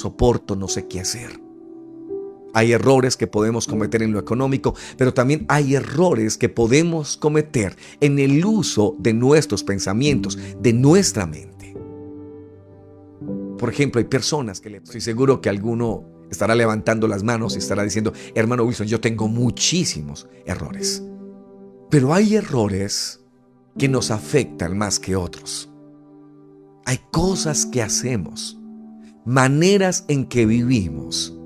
soporto, no sé qué hacer. Hay errores que podemos cometer en lo económico, pero también hay errores que podemos cometer en el uso de nuestros pensamientos, de nuestra mente. Por ejemplo, hay personas que estoy seguro que alguno estará levantando las manos y estará diciendo: hermano Wilson, yo tengo muchísimos errores. Pero hay errores que nos afectan más que otros. Hay cosas que hacemos, maneras en que vivimos,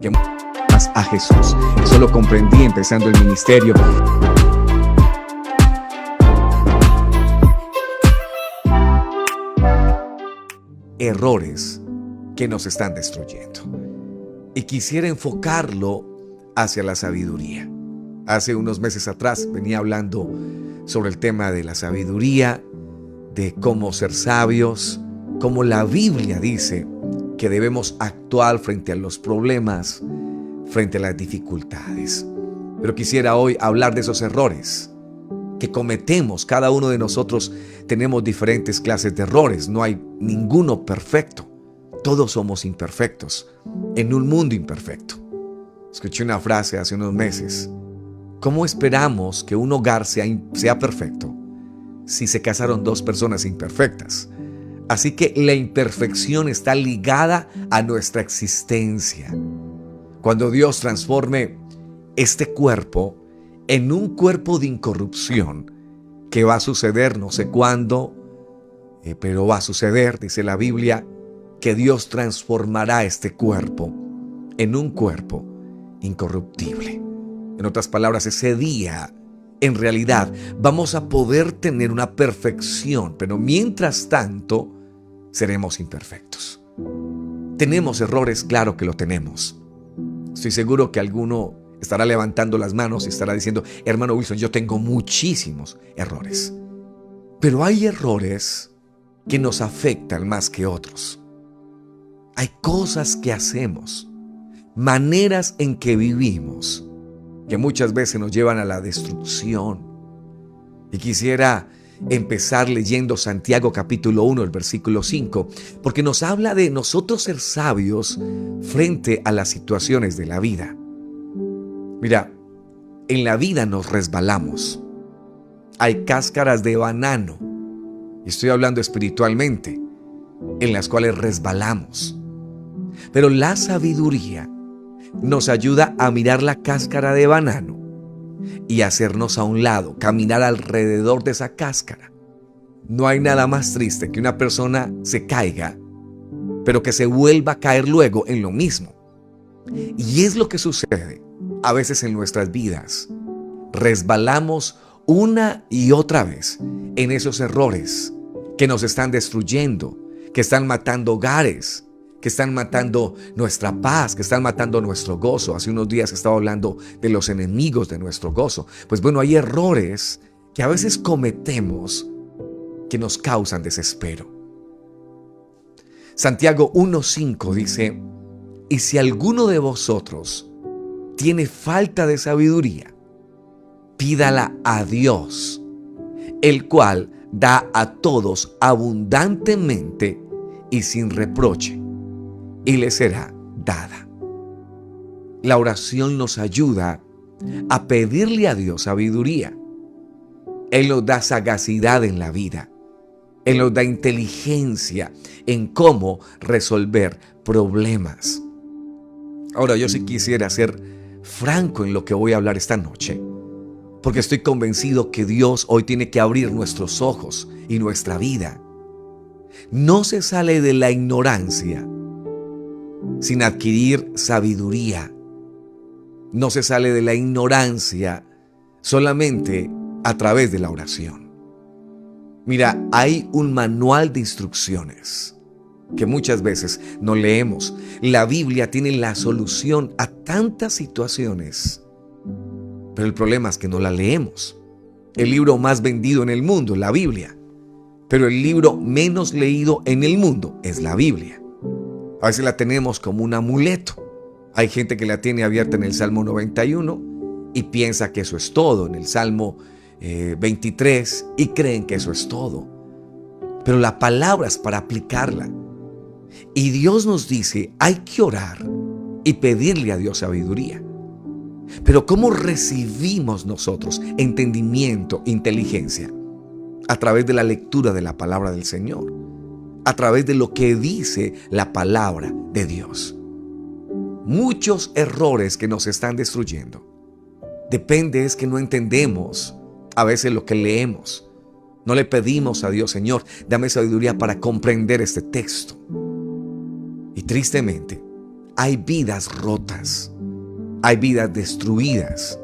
que más a Jesús. Eso lo comprendí empezando el ministerio. Errores que nos están destruyendo. Y quisiera enfocarlo hacia la sabiduría. Hace unos meses atrás venía hablando sobre el tema de la sabiduría, de cómo ser sabios, cómo la Biblia dice que debemos actuar frente a los problemas, frente a las dificultades. Pero quisiera hoy hablar de esos errores que cometemos. Cada uno de nosotros tenemos diferentes clases de errores. No hay ninguno perfecto. Todos somos imperfectos en un mundo imperfecto. Escuché una frase hace unos meses: ¿cómo esperamos que un hogar sea perfecto si se casaron dos personas imperfectas? Así que la imperfección está ligada a nuestra existencia. Cuando Dios transforme este cuerpo en un cuerpo de incorrupción, que va a suceder, no sé cuándo, pero va a suceder, dice la Biblia, que Dios transformará este cuerpo en un cuerpo incorruptible. En otras palabras, ese día, en realidad, vamos a poder tener una perfección, pero mientras tanto, seremos imperfectos. ¿Tenemos errores? Claro que lo tenemos. Estoy seguro que alguno estará levantando las manos y estará diciendo: hermano Wilson, yo tengo muchísimos errores. Pero hay errores que nos afectan más que otros. Hay cosas que hacemos, maneras en que vivimos, que muchas veces nos llevan a la destrucción. Y quisiera empezar leyendo Santiago capítulo 1, el versículo 5, porque nos habla de nosotros ser sabios frente a las situaciones de la vida. Mira, en la vida nos resbalamos. Hay cáscaras de banano, y estoy hablando espiritualmente, en las cuales resbalamos. Pero la sabiduría nos ayuda a mirar la cáscara de banano y hacernos a un lado, caminar alrededor de esa cáscara. No hay nada más triste que una persona se caiga, pero que se vuelva a caer luego en lo mismo. Y es lo que sucede a veces en nuestras vidas. Resbalamos una y otra vez en esos errores que nos están destruyendo, que están matando hogares, que están matando nuestra paz, que están matando nuestro gozo. Hace unos días estaba hablando de los enemigos de nuestro gozo. Pues bueno, hay errores que a veces cometemos que nos causan desespero. Santiago 1:5 dice: y si alguno de vosotros tiene falta de sabiduría, pídala a Dios, el cual da a todos abundantemente y sin reproche, y le será dada. La oración nos ayuda a pedirle a Dios sabiduría. Él nos da sagacidad en la vida. Él nos da inteligencia en cómo resolver problemas. Ahora, yo sí quisiera ser franco en lo que voy a hablar esta noche, porque estoy convencido que Dios hoy tiene que abrir nuestros ojos y nuestra vida. No se sale de la ignorancia sin adquirir sabiduría. No se sale de la ignorancia solamente a través de la oración. Mira, hay un manual de instrucciones que muchas veces no leemos. La Biblia tiene la solución a tantas situaciones, pero el problema es que no la leemos. El libro más vendido en el mundo es la Biblia, pero el libro menos leído en el mundo es la Biblia. A veces la tenemos como un amuleto. Hay gente que la tiene abierta en el Salmo 91 y piensa que eso es todo, en el Salmo 23, y creen que eso es todo. Pero la palabra es para aplicarla. Y Dios nos dice, hay que orar y pedirle a Dios sabiduría. Pero ¿cómo recibimos nosotros entendimiento, inteligencia? A través de la lectura de la palabra del Señor, a través de lo que dice la palabra de Dios. Muchos errores que nos están destruyendo. Depende es que no entendemos a veces lo que leemos. No le pedimos a Dios, Señor, dame sabiduría para comprender este texto. Y tristemente, hay vidas rotas, hay vidas destruidas.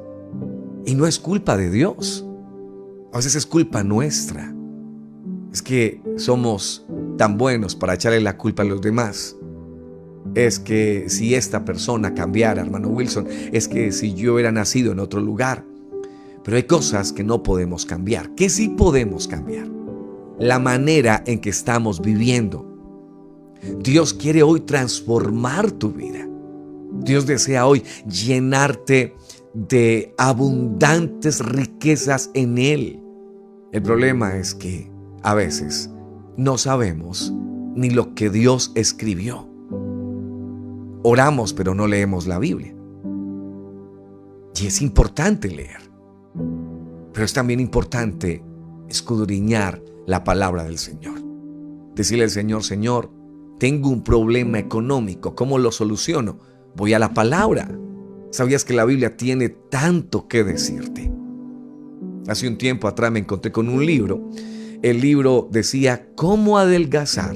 Y no es culpa de Dios. A veces es culpa nuestra. Es que somos tan buenos para echarle la culpa a los demás. Es que si esta persona cambiara, hermano Wilson, es que si yo hubiera nacido en otro lugar. Pero hay cosas que no podemos cambiar. ¿Qué sí podemos cambiar? La manera en que estamos viviendo. Dios quiere hoy transformar tu vida. Dios desea hoy llenarte de abundantes riquezas en Él. El problema es que a veces no sabemos ni lo que Dios escribió. Oramos, pero no leemos la Biblia. Y es importante leer. Pero es también importante escudriñar la palabra del Señor. Decirle al Señor, Señor, tengo un problema económico, ¿cómo lo soluciono? Voy a la palabra. ¿Sabías que la Biblia tiene tanto que decirte? Hace un tiempo atrás me encontré con un libro. El libro decía cómo adelgazar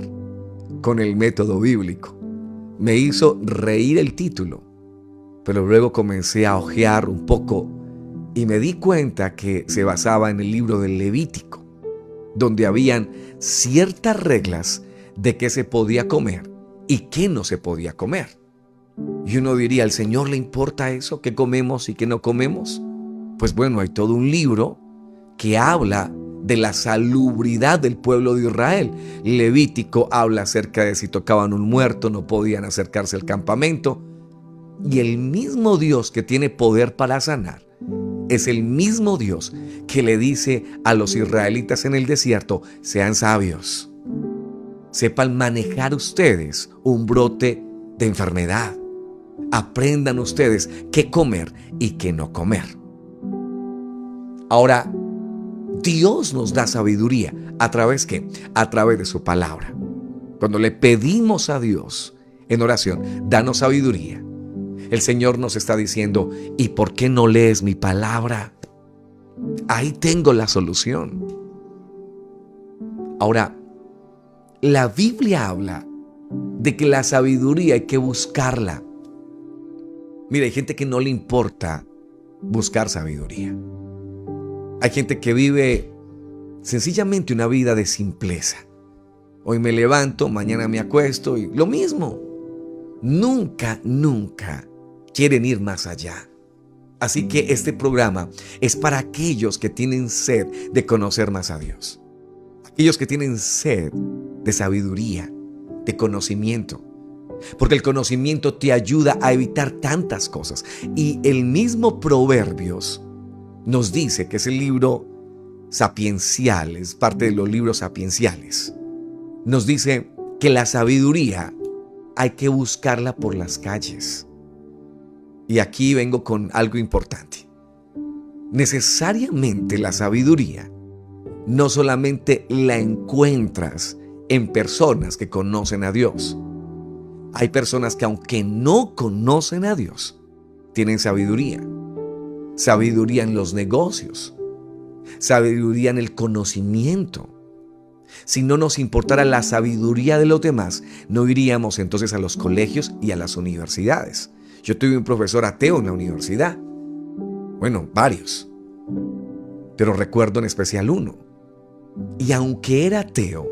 con el método bíblico. Me hizo reír el título, pero luego comencé a hojear un poco y me di cuenta que se basaba en el libro del Levítico, donde habían ciertas reglas de qué se podía comer y qué no se podía comer. Y uno diría, ¿al Señor le importa eso? ¿Qué comemos y qué no comemos? Pues bueno, hay todo un libro que habla de la salubridad del pueblo de Israel. Levítico habla acerca de si tocaban un muerto, no podían acercarse al campamento. Y el mismo Dios que tiene poder para sanar es el mismo Dios que le dice a los israelitas en el desierto, sean sabios. Sepan manejar ustedes un brote de enfermedad. Aprendan ustedes qué comer y qué no comer. Ahora, Dios nos da sabiduría. ¿A través qué? A través de su palabra. Cuando le pedimos a Dios en oración, danos sabiduría, el Señor nos está diciendo, ¿y por qué no lees mi palabra? Ahí tengo la solución. Ahora, la Biblia habla de que la sabiduría hay que buscarla. Mira, hay gente que no le importa buscar sabiduría. Hay gente que vive sencillamente una vida de simpleza. Hoy me levanto, mañana me acuesto y lo mismo. Nunca quieren ir más allá. Así que este programa es para aquellos que tienen sed de conocer más a Dios. Aquellos que tienen sed de sabiduría, de conocimiento. Porque el conocimiento te ayuda a evitar tantas cosas. Y el mismo Proverbios nos dice que es el libro sapiencial, es parte de los libros sapienciales. Nos dice que la sabiduría hay que buscarla por las calles. Y aquí vengo con algo importante. Necesariamente la sabiduría no solamente la encuentras en personas que conocen a Dios. Hay personas que aunque no conocen a Dios, tienen sabiduría. Sabiduría en los negocios. Sabiduría en el conocimiento. Si no nos importara la sabiduría de los demás, no iríamos entonces a los colegios y a las universidades. Yo tuve un profesor ateo en la universidad. Bueno, varios. Pero recuerdo en especial uno. Y aunque era ateo,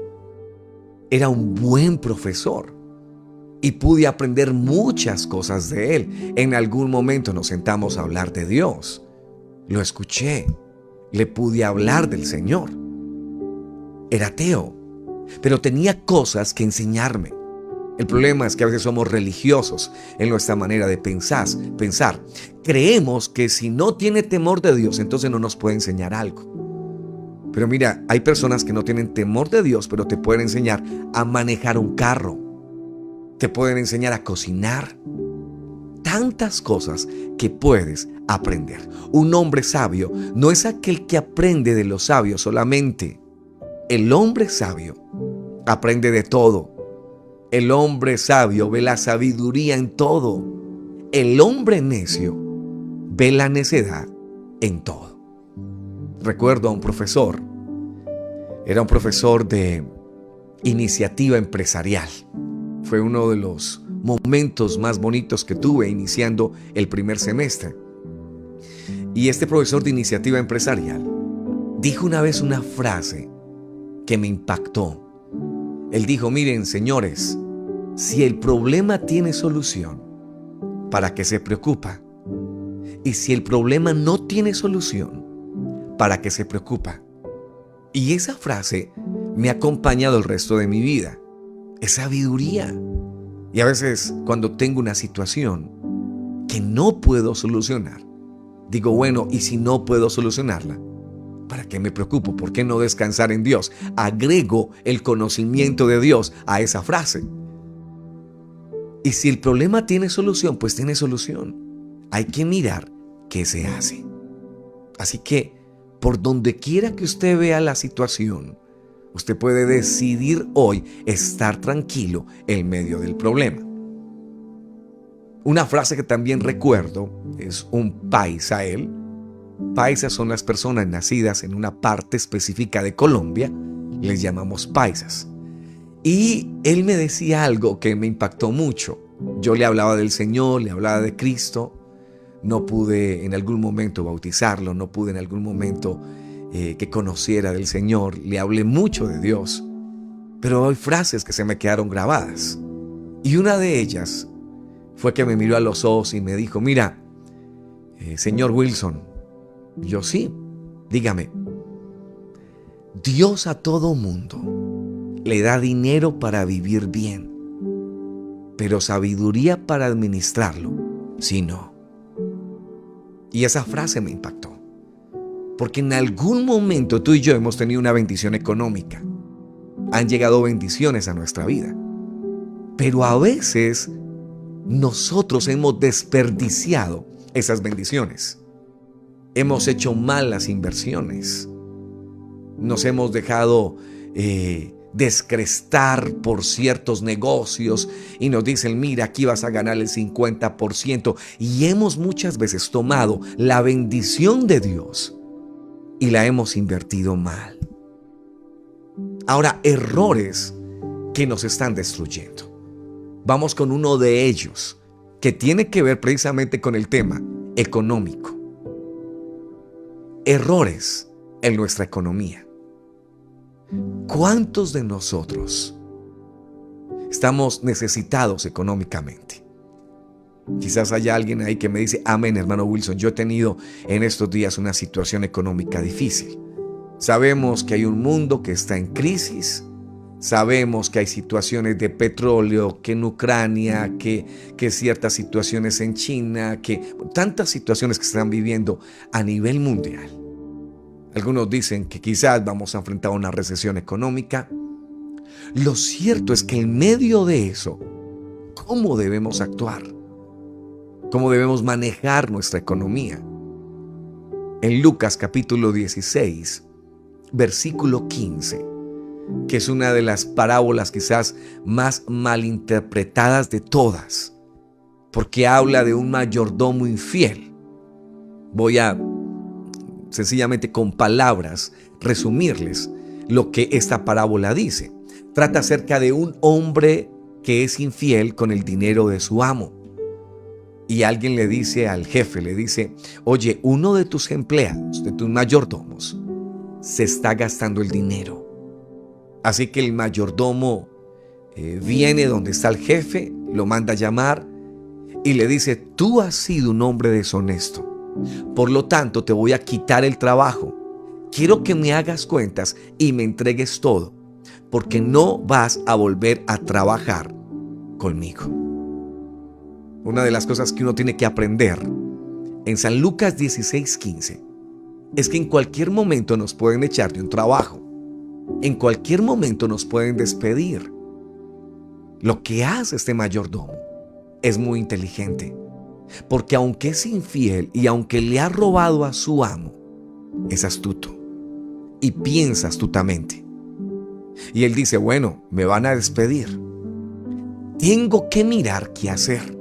era un buen profesor. Y pude aprender muchas cosas de él. En algún momento nos sentamos a hablar de Dios. Lo escuché. Le pude hablar del Señor. Era ateo, pero tenía cosas que enseñarme. El problema es que a veces somos religiosos en nuestra manera de pensar. Creemos que si no tiene temor de Dios, entonces no nos puede enseñar algo. Pero mira, hay personas que no tienen temor de Dios, pero te pueden enseñar a manejar un carro. te pueden enseñar a cocinar. Tantas cosas que puedes aprender. Un hombre sabio no es aquel que aprende de los sabios solamente. El hombre sabio aprende de todo. El hombre sabio ve la sabiduría en todo. El hombre necio ve la necedad en todo. Recuerdo a un profesor. Era un profesor de iniciativa empresarial. Fue uno de los momentos más bonitos que tuve iniciando el primer semestre. Y este profesor de iniciativa empresarial dijo una vez una frase que me impactó. Él dijo: miren, señores, si el problema tiene solución, ¿para qué se preocupa? Y si el problema no tiene solución, ¿para qué se preocupa? Y esa frase me ha acompañado el resto de mi vida. Es sabiduría. Y a veces cuando tengo una situación que no puedo solucionar, digo, bueno, ¿y si no puedo solucionarla? ¿Para qué me preocupo? ¿Por qué no descansar en Dios? Agrego el conocimiento de Dios a esa frase. Y si el problema tiene solución, pues tiene solución. Hay que mirar qué se hace. Así que, por donde quiera que usted vea la situación, usted puede decidir hoy estar tranquilo en medio del problema. Una frase que también recuerdo es un paisa. Paisas son las personas nacidas en una parte específica de Colombia. Les llamamos paisas. Y él me decía algo que me impactó mucho. Yo le hablaba del Señor, le hablaba de Cristo. No pude en algún momento bautizarlo, no pude en algún momento que conociera del Señor. Le hablé mucho de Dios, pero hay frases que se me quedaron grabadas. Y una de ellas fue que me miró a los ojos y me dijo: mira, señor Wilson. Yo: sí, dígame. Dios a todo mundo le da dinero para vivir bien, pero sabiduría para administrarlo, sí no. Y esa frase me impactó. Porque en algún momento tú y yo hemos tenido una bendición económica. Han llegado bendiciones a nuestra vida. Pero a veces nosotros hemos desperdiciado esas bendiciones. Hemos hecho malas inversiones. Nos hemos dejado descrestar por ciertos negocios y nos dicen: mira, aquí vas a ganar el 50%. Y hemos muchas veces tomado la bendición de Dios y la hemos invertido mal. Ahora, errores que nos están destruyendo. Vamos con uno de ellos que tiene que ver precisamente con el tema económico. Errores en nuestra economía. ¿Cuántos de nosotros estamos necesitados económicamente? Quizás haya alguien ahí que me dice: amén, hermano Wilson, yo he tenido en estos días una situación económica difícil. Sabemos que hay un mundo que está en crisis. Sabemos que hay situaciones de petróleo, que en Ucrania, que ciertas situaciones en China, que tantas situaciones que se están viviendo a nivel mundial. Algunos dicen que quizás vamos a enfrentar una recesión económica. Lo cierto es que en medio de eso, ¿cómo debemos actuar? ¿Cómo debemos manejar nuestra economía? En Lucas capítulo 16, versículo 15, que es una de las parábolas quizás más malinterpretadas de todas, porque habla de un mayordomo infiel. Voy a sencillamente con palabras resumirles lo que esta parábola dice. Trata acerca de un hombre que es infiel con el dinero de su amo. Y alguien le dice al jefe, le dice: oye, uno de tus empleados, de tus mayordomos, se está gastando el dinero. Así que el mayordomo viene donde está el jefe, lo manda a llamar y le dice: tú has sido un hombre deshonesto. Por lo tanto, te voy a quitar el trabajo. Quiero que me hagas cuentas y me entregues todo, porque no vas a volver a trabajar conmigo. Una de las cosas que uno tiene que aprender en San Lucas 16:15 es que en cualquier momento nos pueden echar de un trabajo. En cualquier momento nos pueden despedir. Lo que hace este mayordomo es muy inteligente, porque aunque es infiel y aunque le ha robado a su amo, es astuto y piensa astutamente. Y él dice, bueno, me van a despedir. Tengo que mirar qué hacer.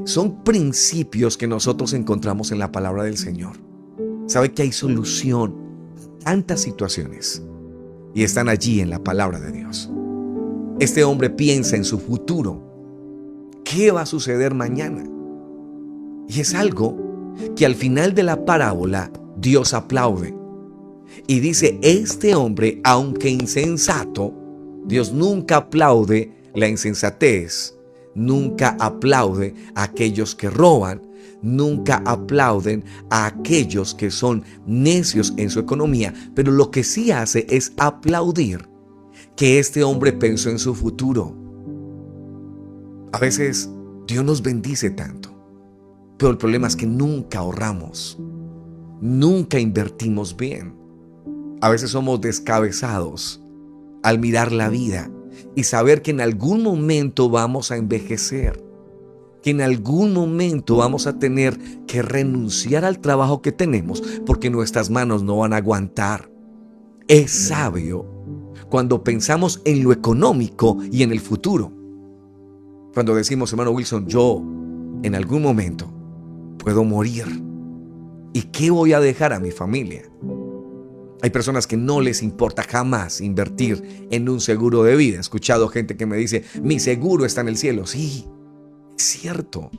Son principios que nosotros encontramos en la palabra del Señor. Sabe que hay solución a tantas situaciones y están allí en la palabra de Dios. Este hombre piensa en su futuro. ¿Qué va a suceder mañana? Y es algo que al final de la parábola Dios aplaude. Y dice, este hombre, aunque insensato, Dios nunca aplaude la insensatez, nunca aplaude a aquellos que roban, nunca aplauden a aquellos que son necios en su economía, pero lo que sí hace es aplaudir que este hombre pensó en su futuro. A veces Dios nos bendice tanto, pero el problema es que nunca ahorramos, nunca invertimos bien. A veces somos descabezados al mirar la vida y saber que en algún momento vamos a envejecer, que en algún momento vamos a tener que renunciar al trabajo que tenemos porque nuestras manos no van a aguantar. Es sabio cuando pensamos en lo económico y en el futuro. Cuando decimos, hermano Wilson, yo en algún momento puedo morir. ¿Y qué voy a dejar a mi familia? Hay personas que no les importa jamás invertir en un seguro de vida. He escuchado gente que me dice, mi seguro está en el cielo. Sí, es cierto.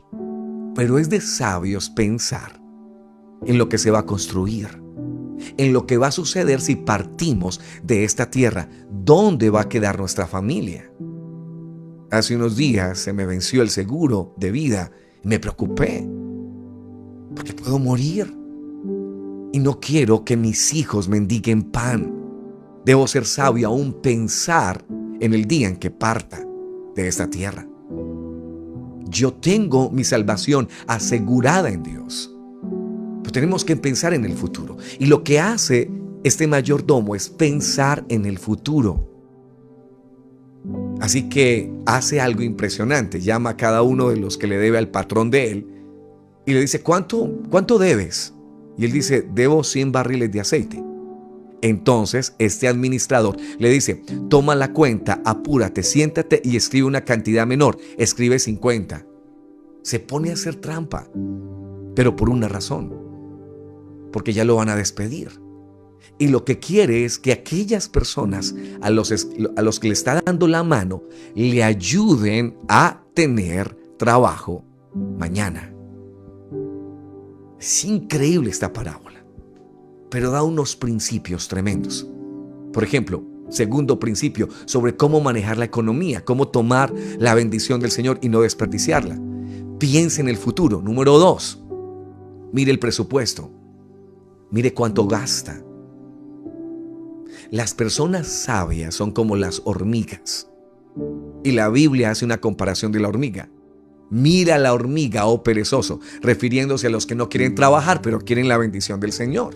Pero es de sabios pensar en lo que se va a construir, en lo que va a suceder si partimos de esta tierra. ¿Dónde va a quedar nuestra familia? Hace unos días se me venció el seguro de vida y me preocupé porque puedo morir. Y no quiero que mis hijos mendiguen pan. Debo ser sabio aún pensar en el día en que parta de esta tierra. Yo tengo mi salvación asegurada en Dios. Pero tenemos que pensar en el futuro. Y lo que hace este mayordomo es pensar en el futuro. Así que hace algo impresionante. Llama a cada uno de los que le debe al patrón de él y le dice, ¿cuánto debes? Y él dice, debo 100 barriles de aceite. Entonces este administrador le dice, toma la cuenta, apúrate, siéntate y escribe una cantidad menor. Escribe 50. Se pone a hacer trampa, pero por una razón, porque ya lo van a despedir. Y lo que quiere es que aquellas personas a los que le está dando la mano le ayuden a tener trabajo mañana. Es increíble esta parábola, pero da unos principios tremendos. Por ejemplo, segundo principio sobre cómo manejar la economía, cómo tomar la bendición del Señor y no desperdiciarla. Piense en el futuro. Número 2, mire el presupuesto. Mire cuánto gasta. Las personas sabias son como las hormigas. Y la Biblia hace una comparación de la hormiga. Mira la hormiga, oh perezoso, refiriéndose a los que no quieren trabajar, pero quieren la bendición del Señor.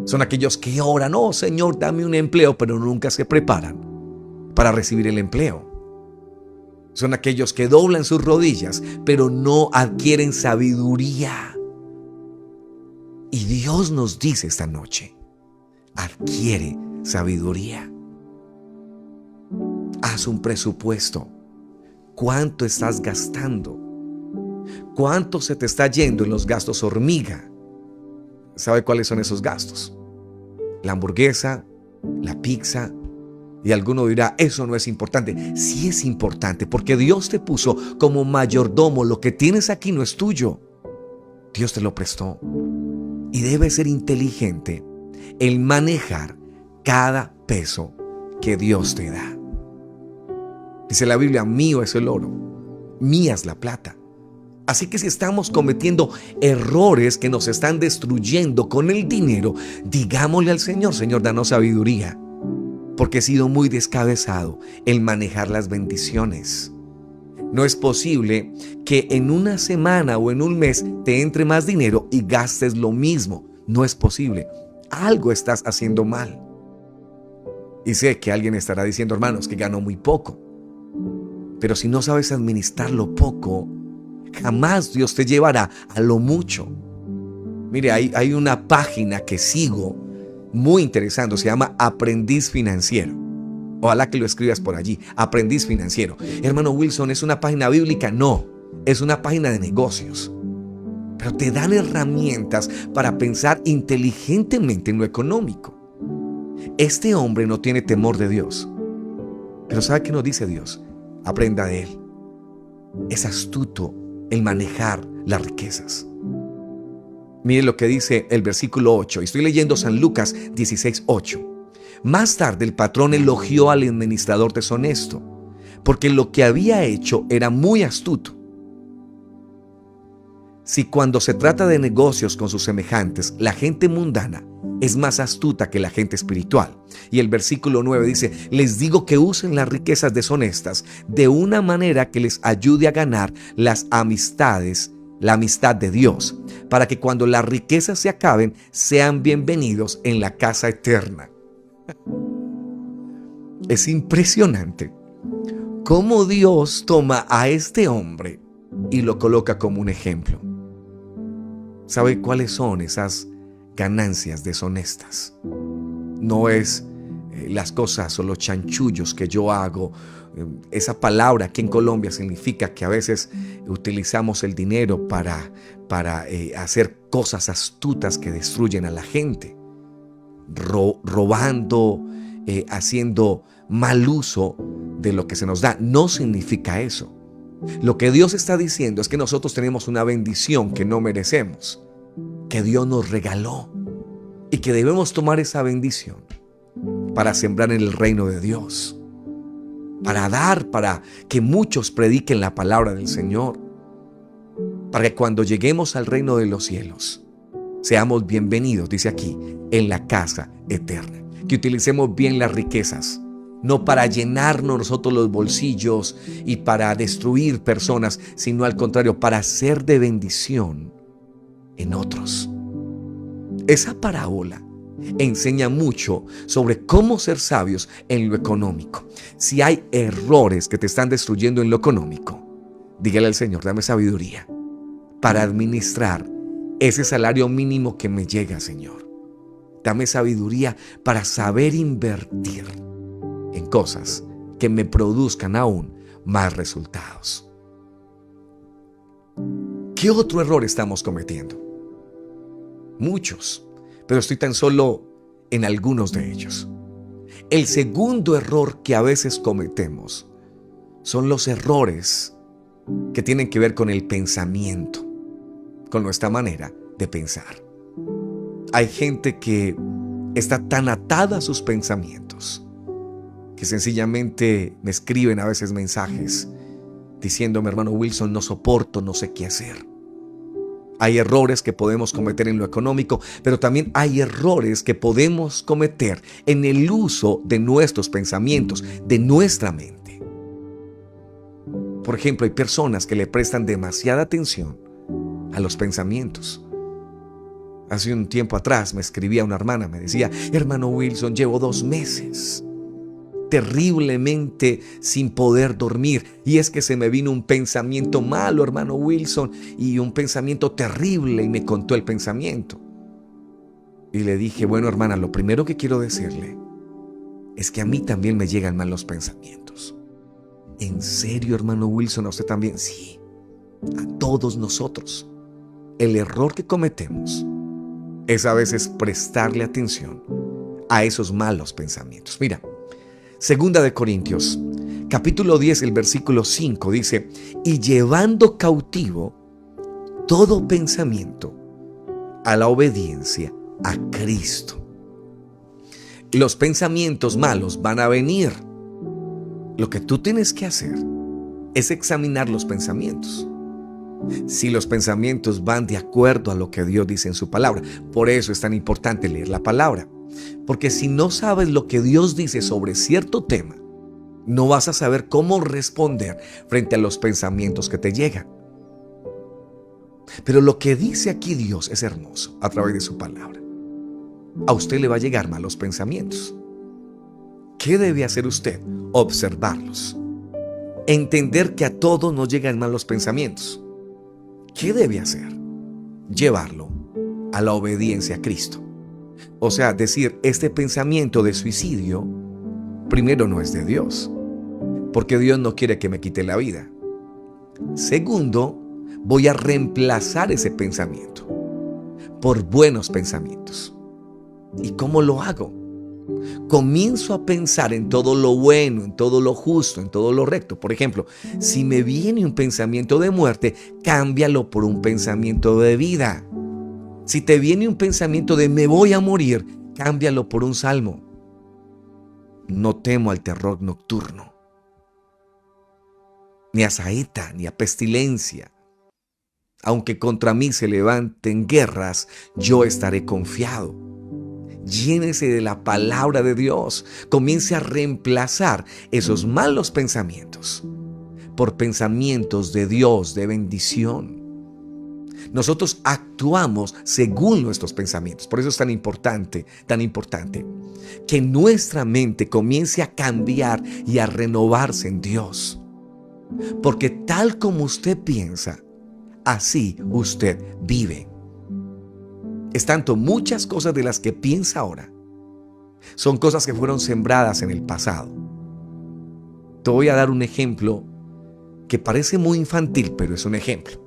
Son aquellos que oran, oh Señor, dame un empleo, pero nunca se preparan para recibir el empleo. Son aquellos que doblan sus rodillas, pero no adquieren sabiduría. Y Dios nos dice esta noche, adquiere sabiduría. Haz un presupuesto. ¿Cuánto estás gastando? ¿Cuánto se te está yendo en los gastos hormiga? ¿Sabe cuáles son esos gastos? La hamburguesa, la pizza. Y alguno dirá, eso no es importante. Sí es importante, porque Dios te puso como mayordomo. Lo que tienes aquí no es tuyo. Dios te lo prestó. Y debes ser inteligente en manejar cada peso que Dios te da. Dice la Biblia, mío es el oro, mía es la plata. Así que si estamos cometiendo errores que nos están destruyendo con el dinero, digámosle al Señor, Señor, danos sabiduría, porque he sido muy descabezado en manejar las bendiciones. No es posible que en una semana o en un mes te entre más dinero y gastes lo mismo. No es posible. Algo estás haciendo mal. Y sé que alguien estará diciendo, hermanos, que gano muy poco. Pero si no sabes administrar lo poco, jamás Dios te llevará a lo mucho. Mire, hay una página que sigo muy interesante, se llama Aprendiz Financiero. Ojalá que lo escribas por allí, Aprendiz Financiero. Hermano Wilson, ¿es una página bíblica? No, es una página de negocios. Pero te dan herramientas para pensar inteligentemente en lo económico. Este hombre no tiene temor de Dios. Pero ¿sabe qué nos dice Dios? Aprenda de él. Es astuto en manejar las riquezas. Mire lo que dice el versículo 8. Estoy leyendo San Lucas 16:8. Más tarde el patrón elogió al administrador deshonesto, porque lo que había hecho era muy astuto. Si cuando se trata de negocios con sus semejantes, la gente mundana es más astuta que la gente espiritual. Y el versículo 9 dice, les digo que usen las riquezas deshonestas de una manera que les ayude a ganar las amistades, la amistad de Dios, para que cuando las riquezas se acaben, sean bienvenidos en la casa eterna. Es impresionante cómo Dios toma a este hombre y lo coloca como un ejemplo. ¿Sabe cuáles son esas ganancias deshonestas? No es las cosas o los chanchullos que yo hago. Esa palabra aquí en Colombia significa que a veces utilizamos el dinero para hacer cosas astutas que destruyen a la gente. Robando, haciendo mal uso de lo que se nos da. No significa eso. Lo que Dios está diciendo es que nosotros tenemos una bendición que no merecemos, que Dios nos regaló y que debemos tomar esa bendición para sembrar en el reino de Dios, para dar, para que muchos prediquen la palabra del Señor, para que cuando lleguemos al reino de los cielos seamos bienvenidos, dice aquí, en la casa eterna. Que utilicemos bien las riquezas, no para llenarnos nosotros los bolsillos y para destruir personas, sino al contrario, para ser de bendición en otros. Esa parábola enseña mucho sobre cómo ser sabios en lo económico. Si hay errores que te están destruyendo en lo económico, dígale al Señor, dame sabiduría para administrar ese salario mínimo que me llega, Señor. Dame sabiduría para saber invertir en cosas que me produzcan aún más resultados. ¿Qué otro error estamos cometiendo? Muchos, pero estoy tan solo en algunos de ellos. El segundo error que a veces cometemos son los errores que tienen que ver con el pensamiento, con nuestra manera de pensar. Hay gente que está tan atada a sus pensamientos que sencillamente me escriben a veces mensajes diciéndome, hermano Wilson, no soporto, no sé qué hacer. Hay errores que podemos cometer en lo económico, pero también hay errores que podemos cometer en el uso de nuestros pensamientos, de nuestra mente. Por ejemplo, hay personas que le prestan demasiada atención a los pensamientos. Hace un tiempo atrás me escribía una hermana, me decía, hermano Wilson, llevo 2 meses terriblemente sin poder dormir, y es que se me vino un pensamiento malo, hermano Wilson, y un pensamiento terrible, y me contó el pensamiento. Y le dije, bueno, hermana, lo primero que quiero decirle es que a mí también me llegan mal los pensamientos. ¿En serio, hermano Wilson, a usted también? Sí, a todos nosotros. El error que cometemos es a veces prestarle atención a esos malos pensamientos. Mira, 2 Corintios, capítulo 10, el versículo 5 dice, y llevando cautivo todo pensamiento a la obediencia a Cristo. Los pensamientos malos van a venir. Lo que tú tienes que hacer es examinar los pensamientos. Si los pensamientos van de acuerdo a lo que Dios dice en su palabra. Por eso es tan importante leer la palabra. Porque si no sabes lo que Dios dice sobre cierto tema, no vas a saber cómo responder frente a los pensamientos que te llegan. Pero lo que dice aquí Dios es hermoso a través de su palabra. A usted le va a llegar malos pensamientos. ¿Qué debe hacer usted? Observarlos. entender que a todos nos llegan malos pensamientos. ¿Qué debe hacer? Llevarlo a la obediencia a Cristo. O sea, decir, este pensamiento de suicidio, primero, no es de Dios, porque Dios no quiere que me quite la vida. Segundo, voy a reemplazar ese pensamiento por buenos pensamientos. ¿Y cómo lo hago? Comienzo a pensar en todo lo bueno, en todo lo justo, en todo lo recto. Por ejemplo, si me viene un pensamiento de muerte, cámbialo por un pensamiento de vida. Si te viene un pensamiento de me voy a morir, cámbialo por un salmo. No temo al terror nocturno, ni a saeta, ni a pestilencia. Aunque contra mí se levanten guerras, yo estaré confiado. Llénese de la palabra de Dios. Comience a reemplazar esos malos pensamientos por pensamientos de Dios, de bendición. Nosotros actuamos según nuestros pensamientos. Por eso es tan importante que nuestra mente comience a cambiar y a renovarse en Dios. Porque tal como usted piensa, así usted vive. Es tanto, muchas cosas de las que piensa ahora son cosas que fueron sembradas en el pasado. Te voy a dar un ejemplo que parece muy infantil, pero es un ejemplo.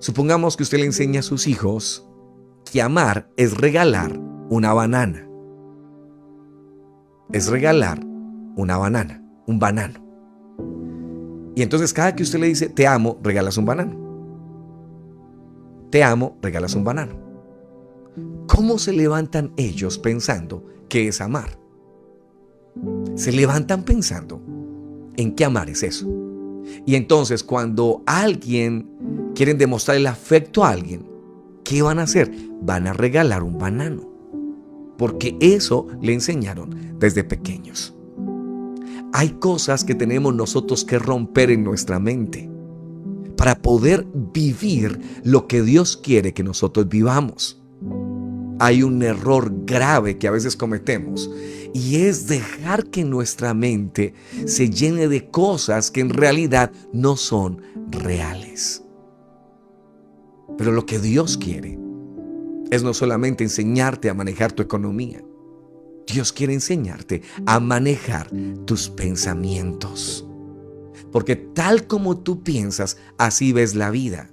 Supongamos que usted le enseña a sus hijos que amar es regalar una banana. Es regalar una banana, un banano. Y entonces cada que usted le dice te amo, regalas un banano. Te amo, regalas un banano. ¿Cómo se levantan ellos pensando que es amar? Se levantan pensando en que amar es eso. Y entonces cuando alguien quieren demostrar el afecto a alguien, ¿qué van a hacer? Van a regalar un banano. Porque eso le enseñaron desde pequeños. Hay cosas que tenemos nosotros que romper en nuestra mente para poder vivir lo que Dios quiere que nosotros vivamos. Hay un error grave que a veces cometemos y es dejar que nuestra mente se llene de cosas que en realidad no son reales. Pero lo que Dios quiere es no solamente enseñarte a manejar tu economía. Dios quiere enseñarte a manejar tus pensamientos. Porque tal como tú piensas, así ves la vida.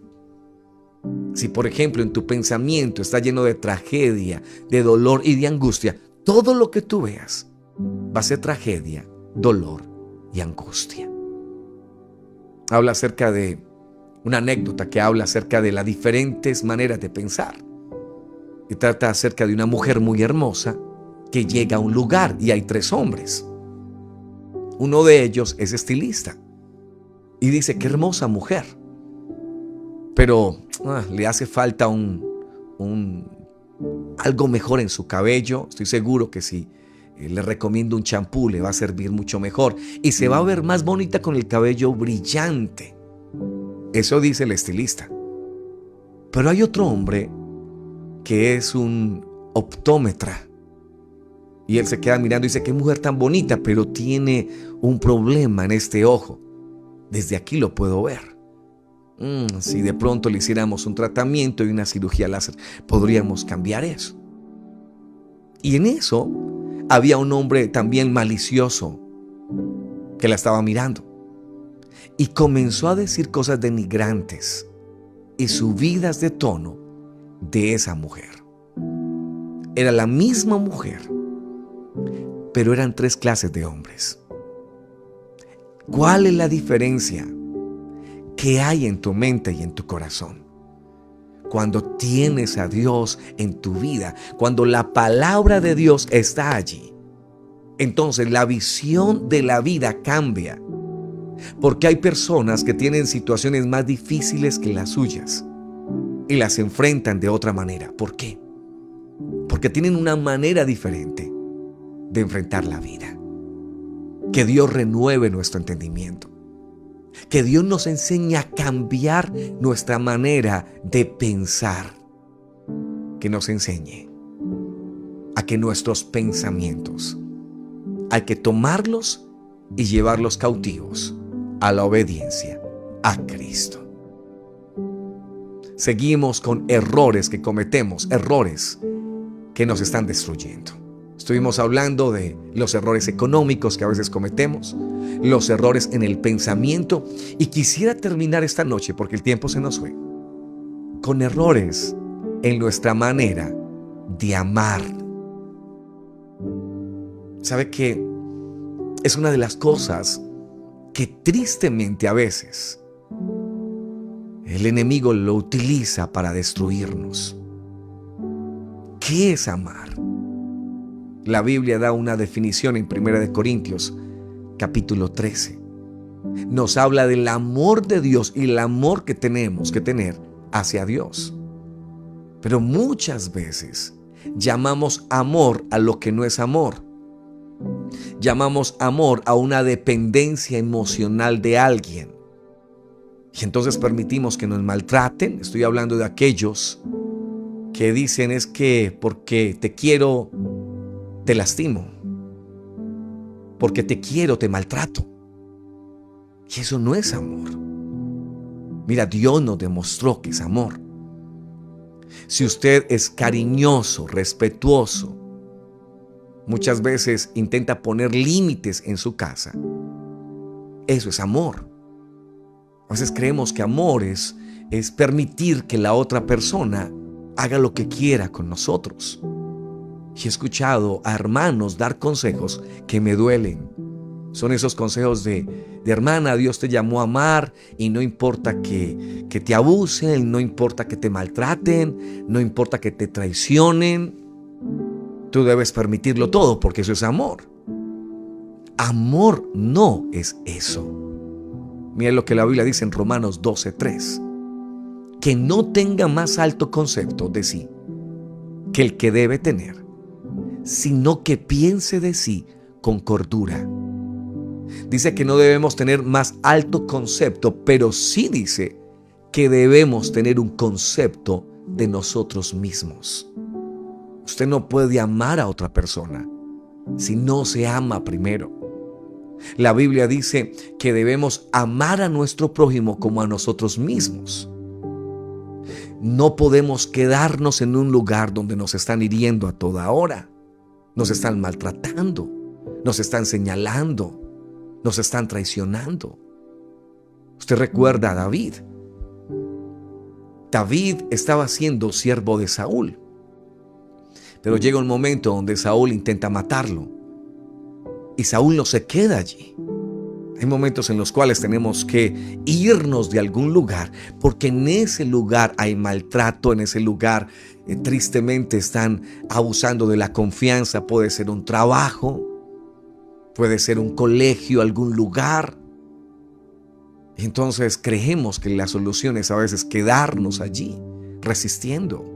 Si, por ejemplo, en tu pensamiento está lleno de tragedia, de dolor y de angustia, todo lo que tú veas va a ser tragedia, dolor y angustia. Habla acerca de una anécdota que habla acerca de las diferentes maneras de pensar. Y trata acerca de una mujer muy hermosa que llega a un lugar y hay 3 hombres. Uno de ellos es estilista y dice, qué hermosa mujer. Pero le hace falta algo mejor en su cabello. Estoy seguro que si le recomiendo un champú le va a servir mucho mejor y se va a ver más bonita con el cabello brillante. Eso dice el estilista. Pero hay otro hombre que es un optómetra y él se queda mirando y dice, qué mujer tan bonita, pero tiene un problema en este ojo. Desde aquí lo puedo ver. Si de pronto le hiciéramos un tratamiento y una cirugía láser, podríamos cambiar eso. Y en eso había un hombre también malicioso que la estaba mirando y comenzó a decir cosas denigrantes y subidas de tono de esa mujer. Era la misma mujer, pero eran 3 clases de hombres. ¿Cuál es la diferencia que hay en tu mente y en tu corazón? Cuando tienes a Dios en tu vida, cuando la palabra de Dios está allí, entonces la visión de la vida cambia. Porque hay personas que tienen situaciones más difíciles que las suyas y las enfrentan de otra manera. ¿Por qué? Porque tienen una manera diferente de enfrentar la vida. Que Dios renueve nuestro entendimiento. Que Dios nos enseñe a cambiar nuestra manera de pensar. Que nos enseñe a que nuestros pensamientos hay que tomarlos y llevarlos cautivos a la obediencia a Cristo. Seguimos con errores que cometemos, errores que nos están destruyendo. Estuvimos hablando de los errores económicos que a veces cometemos, los errores en el pensamiento, y quisiera terminar esta noche, porque el tiempo se nos fue, con errores en nuestra manera de amar. ¿Sabe qué? Es una de las cosas que tristemente a veces el enemigo lo utiliza para destruirnos. ¿Qué es amar? La Biblia da una definición en 1 Corintios, capítulo 13. Nos habla del amor de Dios y el amor que tenemos que tener hacia Dios. Pero muchas veces llamamos amor a lo que no es amor. Llamamos amor a una dependencia emocional de alguien. Y entonces permitimos que nos maltraten. Estoy hablando de aquellos que dicen es que porque te quiero, te lastimo. Porque te quiero, te maltrato. Y eso no es amor. Mira, Dios nos demostró que es amor. Si usted es cariñoso, respetuoso, muchas veces intenta poner límites en su casa, eso es amor. A veces creemos que amor es permitir que la otra persona haga lo que quiera con nosotros. Y he escuchado a hermanos dar consejos que me duelen. Son esos consejos de hermana, Dios te llamó a amar y no importa que te abusen, no importa que te maltraten, no importa que te traicionen. Tú debes permitirlo todo porque eso es amor. Amor no es eso. Miren lo que la Biblia dice en Romanos 12:3. Que no tenga más alto concepto de sí que el que debe tener, sino que piense de sí con cordura. Dice que no debemos tener más alto concepto, pero sí dice que debemos tener un concepto de nosotros mismos. Usted no puede amar a otra persona si no se ama primero. La Biblia dice que debemos amar a nuestro prójimo como a nosotros mismos. No podemos quedarnos en un lugar donde nos están hiriendo a toda hora. Nos están maltratando, nos están señalando, nos están traicionando. Usted recuerda a David. David estaba siendo siervo de Saúl. Pero llega un momento donde Saúl intenta matarlo. Y Saúl no se queda allí. Hay momentos en los cuales tenemos que irnos de algún lugar, porque en ese lugar hay maltrato, en ese lugar tristemente están abusando de la confianza. Puede ser un trabajo, puede ser un colegio, algún lugar. Entonces creemos que la solución es a veces quedarnos allí, resistiendo.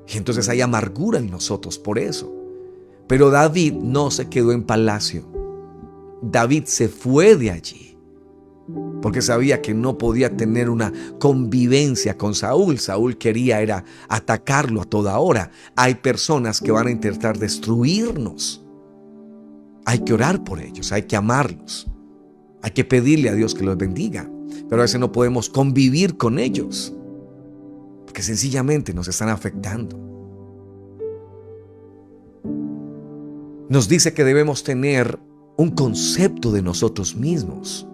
Y entonces hay amargura en nosotros por eso. Pero David no se quedó en palacio. David se fue de allí porque sabía que no podía tener una convivencia con Saúl. Saúl quería era atacarlo a toda hora. Hay personas que van a intentar destruirnos. Hay que orar por ellos, hay que amarlos. Hay que pedirle a Dios que los bendiga. Pero a veces no podemos convivir con ellos porque sencillamente nos están afectando. Nos dice que debemos tener un concepto de nosotros mismos.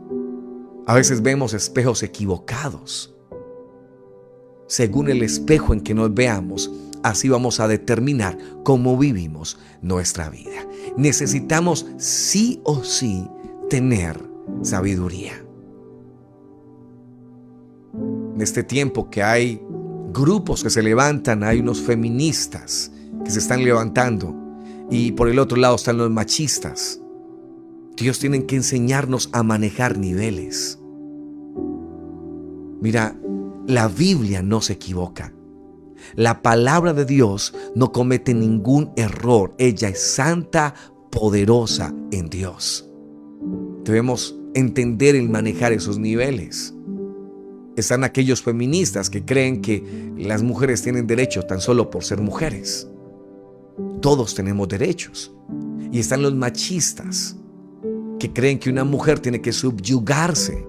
A veces vemos espejos equivocados. Según el espejo en que nos veamos, así vamos a determinar cómo vivimos nuestra vida. Necesitamos sí o sí tener sabiduría. En este tiempo que hay grupos que se levantan, hay unos feministas que se están levantando y por el otro lado están los machistas. Dios tiene que enseñarnos a manejar niveles. Mira, la Biblia no se equivoca. La palabra de Dios no comete ningún error. Ella es santa, poderosa en Dios. Debemos entender y manejar esos niveles. Están aquellos feministas que creen que las mujeres tienen derecho tan solo por ser mujeres. Todos tenemos derechos. Y están los machistas que creen que una mujer tiene que subyugarse.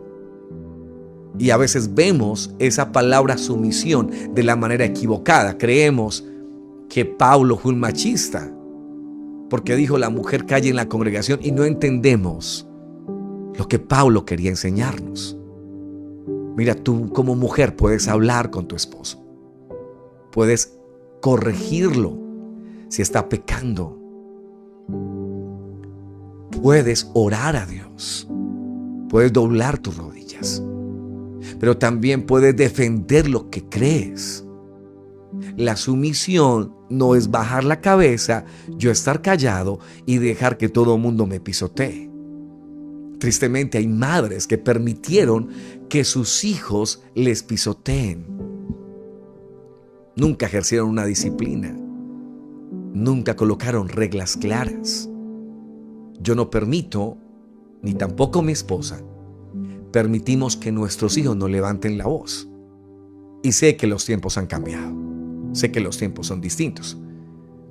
Y a veces vemos esa palabra sumisión de la manera equivocada. Creemos que Pablo fue un machista porque dijo la mujer calle en la congregación, y no entendemos lo que Pablo quería enseñarnos. Mira, tú como mujer puedes hablar con tu esposo, puedes corregirlo si está pecando, puedes orar a Dios, puedes doblar tus rodillas, pero también puedes defender lo que crees. La sumisión no es bajar la cabeza, yo estar callado y dejar que todo el mundo me pisotee. Tristemente hay madres que permitieron que sus hijos les pisoteen. Nunca ejercieron una disciplina, nunca colocaron reglas claras. Yo no permito, ni tampoco mi esposa, permitimos que nuestros hijos no levanten la voz. Y sé que los tiempos han cambiado, sé que los tiempos son distintos,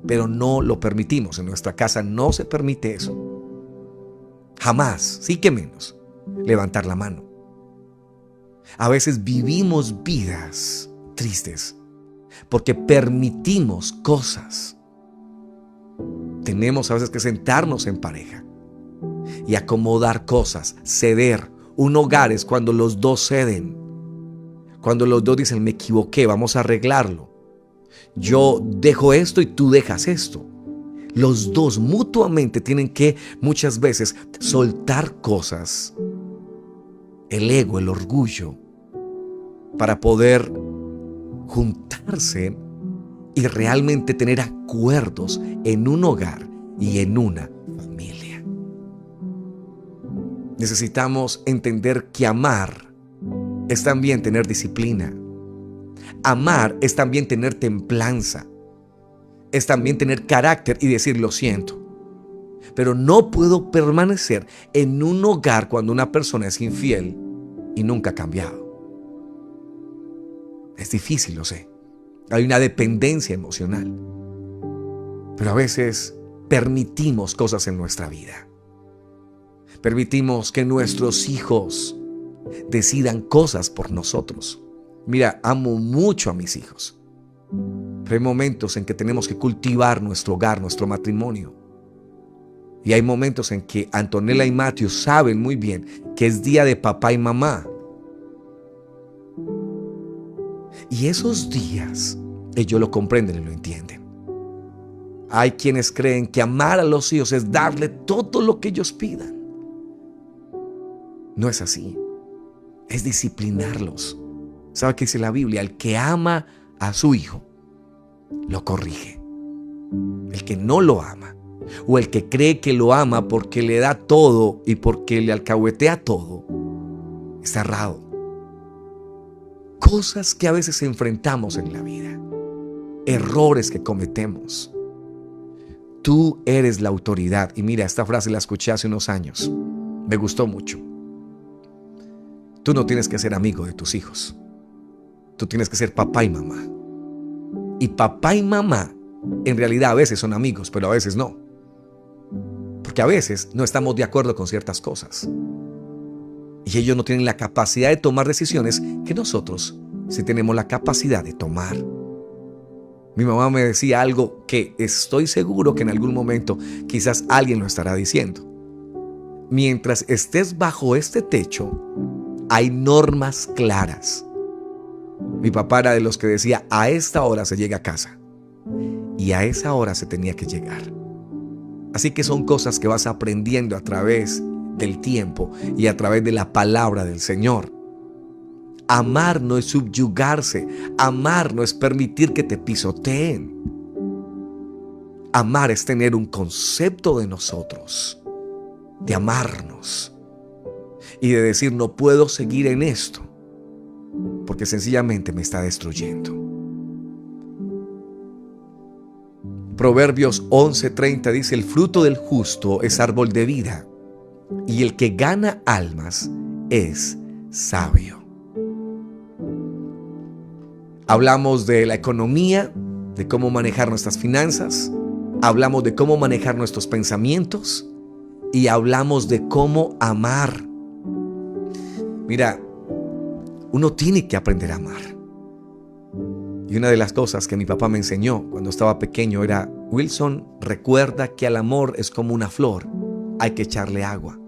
pero no lo permitimos. En nuestra casa no se permite eso. Jamás, sí que menos, levantar la mano. A veces vivimos vidas tristes porque permitimos cosas. Tenemos a veces que sentarnos en pareja y acomodar cosas, ceder. Un hogar es cuando los dos ceden, cuando los dos dicen me equivoqué, vamos a arreglarlo. Yo dejo esto y tú dejas esto. Los dos mutuamente tienen que muchas veces soltar cosas, el ego, el orgullo, para poder juntarse y realmente tener acuerdos en un hogar y en una familia. Necesitamos entender que amar es también tener disciplina. Amar es también tener templanza. Es también tener carácter y decir lo siento. Pero no puedo permanecer en un hogar cuando una persona es infiel y nunca ha cambiado. Es difícil, lo sé. Hay una dependencia emocional. Pero a veces permitimos cosas en nuestra vida. Permitimos que nuestros hijos decidan cosas por nosotros. Mira, amo mucho a mis hijos. Pero hay momentos en que tenemos que cultivar nuestro hogar, nuestro matrimonio. Y hay momentos en que Antonella y Matthew saben muy bien que es día de papá y mamá. Y esos días ellos lo comprenden y lo entienden. Hay quienes creen que amar a los hijos es darle todo lo que ellos pidan. No es así. Es disciplinarlos. ¿Sabe qué dice la Biblia? El que ama a su hijo lo corrige. El que no lo ama, o el que cree que lo ama porque le da todo y porque le alcahuetea todo, está errado. Cosas que a veces enfrentamos en la vida, errores que cometemos. Tú eres la autoridad. Y mira, esta frase la escuché hace unos años. Me gustó mucho. Tú no tienes que ser amigo de tus hijos. Tú tienes que ser papá y mamá. Y papá y mamá en realidad a veces son amigos, pero a veces no. Porque a veces no estamos de acuerdo con ciertas cosas. Y ellos no tienen la capacidad de tomar decisiones que nosotros sí tenemos la capacidad de tomar. Mi mamá me decía algo que estoy seguro que en algún momento quizás alguien lo estará diciendo. Mientras estés bajo este techo, hay normas claras. Mi papá era de los que decía, a esta hora se llega a casa. Y a esa hora se tenía que llegar. Así que son cosas que vas aprendiendo a través del tiempo y a través de la palabra del Señor. Amar no es subyugarse. Amar no es permitir que te pisoteen. Amar es tener un concepto de nosotros, de amarnos y de decir, no puedo seguir en esto porque sencillamente me está destruyendo. Proverbios 11:30 dice, el fruto del justo es árbol de vida y el que gana almas es sabio. Hablamos de la economía, de cómo manejar nuestras finanzas, hablamos de cómo manejar nuestros pensamientos y hablamos de cómo amar. Mira, uno tiene que aprender a amar. Y una de las cosas que mi papá me enseñó cuando estaba pequeño era: Wilson, recuerda que al amor es como una flor, hay que echarle agua.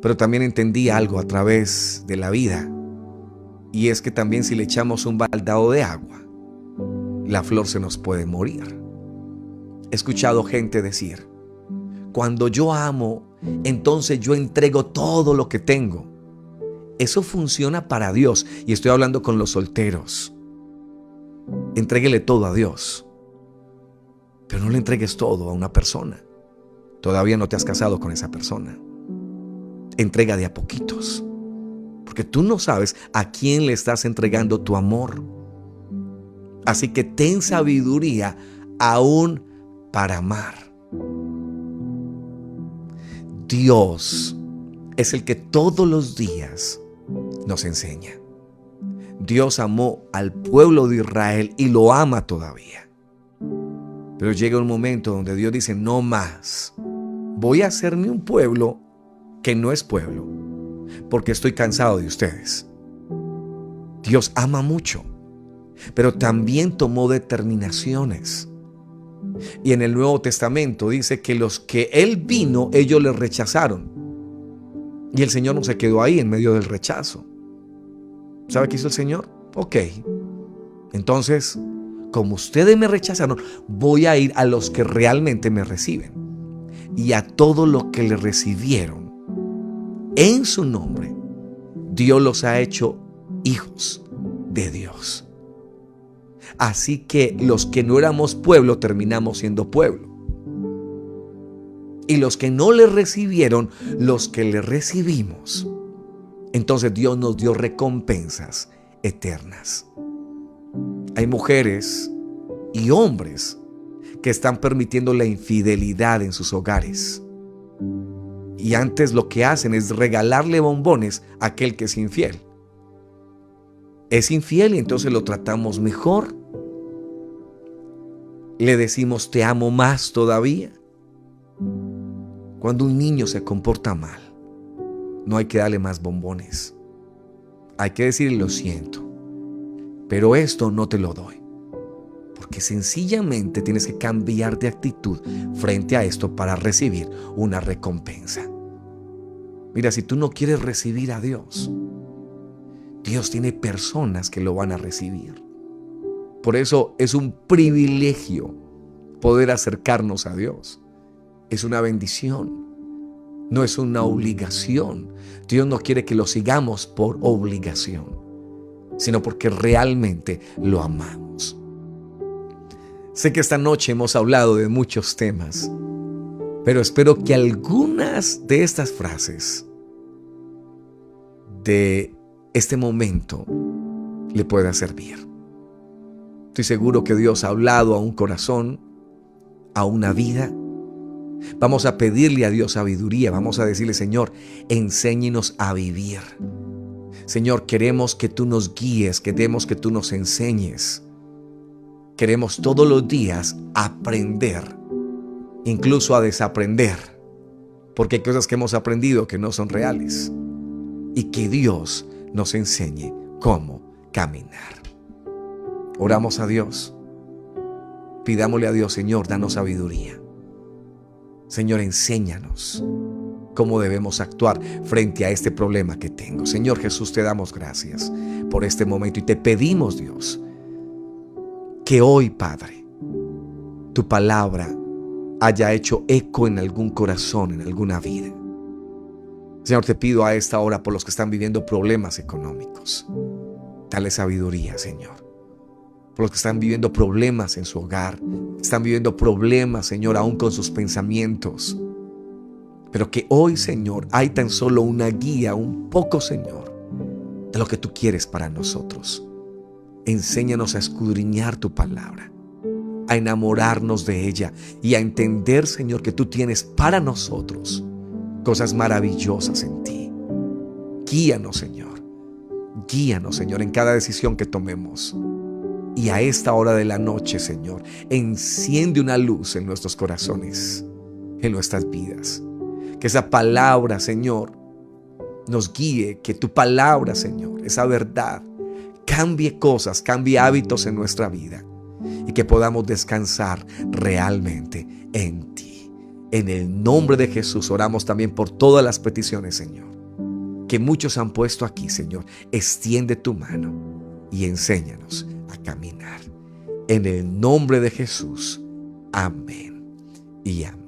Pero también entendí algo a través de la vida, y es que también si le echamos un baldado de agua, la flor se nos puede morir. He escuchado gente decir: cuando yo amo, entonces yo entrego todo lo que tengo. Eso funciona para Dios, y estoy hablando con los solteros. Entréguele todo a Dios, pero no le entregues todo a una persona. Todavía no te has casado con esa persona. Entrega de a poquitos, porque tú no sabes a quién le estás entregando tu amor. Así que ten sabiduría aún para amar. Dios es el que todos los días nos enseña. Dios amó al pueblo de Israel y lo ama todavía. Pero llega un momento donde Dios dice: no más. Voy a hacerme un pueblo que no es pueblo, porque estoy cansado de ustedes. Dios ama mucho, pero también tomó determinaciones. Y en el Nuevo Testamento dice que los que Él vino, ellos le rechazaron. Y el Señor no se quedó ahí en medio del rechazo. ¿Sabe qué hizo el Señor? Ok, entonces, como ustedes me rechazaron, voy a ir a los que realmente me reciben. Y a todos los que le recibieron en su nombre, Dios los ha hecho hijos de Dios. Así que los que no éramos pueblo terminamos siendo pueblo. Y los que no le recibieron, los que le recibimos, entonces Dios nos dio recompensas eternas. Hay mujeres y hombres que están permitiendo la infidelidad en sus hogares. Y antes lo que hacen es regalarle bombones a aquel que es infiel. Es infiel y entonces lo tratamos mejor. Le decimos: te amo más todavía. Cuando un niño se comporta mal, no hay que darle más bombones. Hay que decirle: lo siento, pero esto no te lo doy. Porque sencillamente tienes que cambiar de actitud frente a esto para recibir una recompensa. Mira, si tú no quieres recibir a Dios, Dios tiene personas que lo van a recibir. Por eso es un privilegio poder acercarnos a Dios. Es una bendición, no es una obligación. Dios no quiere que lo sigamos por obligación, sino porque realmente lo amamos. Sé que esta noche hemos hablado de muchos temas, pero espero que algunas de estas frases de este momento le pueda servir. Estoy seguro que Dios ha hablado a un corazón, a una vida. Vamos a pedirle a Dios sabiduría. Vamos a decirle: Señor, enséñenos a vivir. Señor, queremos que tú nos guíes, queremos que tú nos enseñes. Queremos todos los días aprender, incluso a desaprender, porque hay cosas que hemos aprendido que no son reales. Y que Dios nos enseñe cómo caminar. Oramos a Dios. Pidámosle a Dios: Señor, danos sabiduría. Señor, enséñanos cómo debemos actuar frente a este problema que tengo. Señor Jesús, te damos gracias por este momento y te pedimos, Dios, que hoy, Padre, tu palabra haya hecho eco en algún corazón, en alguna vida. Señor, te pido a esta hora por los que están viviendo problemas económicos. Dale sabiduría, Señor. Por los que están viviendo problemas en su hogar, están viviendo problemas, Señor, aún con sus pensamientos. Pero que hoy, Señor, hay tan solo una guía, un poco, Señor, de lo que tú quieres para nosotros. Enséñanos a escudriñar tu palabra, a enamorarnos de ella y a entender, Señor, que tú tienes para nosotros cosas maravillosas en ti. Guíanos, Señor. Guíanos, Señor, en cada decisión que tomemos. Y a esta hora de la noche, Señor, enciende una luz en nuestros corazones, en nuestras vidas. Que esa palabra, Señor, nos guíe, que tu palabra, Señor, esa verdad, cambie cosas, cambie hábitos en nuestra vida y que podamos descansar realmente en ti. En el nombre de Jesús oramos también por todas las peticiones, Señor, que muchos han puesto aquí, Señor. Extiende tu mano y enséñanos a caminar. En el nombre de Jesús. Amén y amén.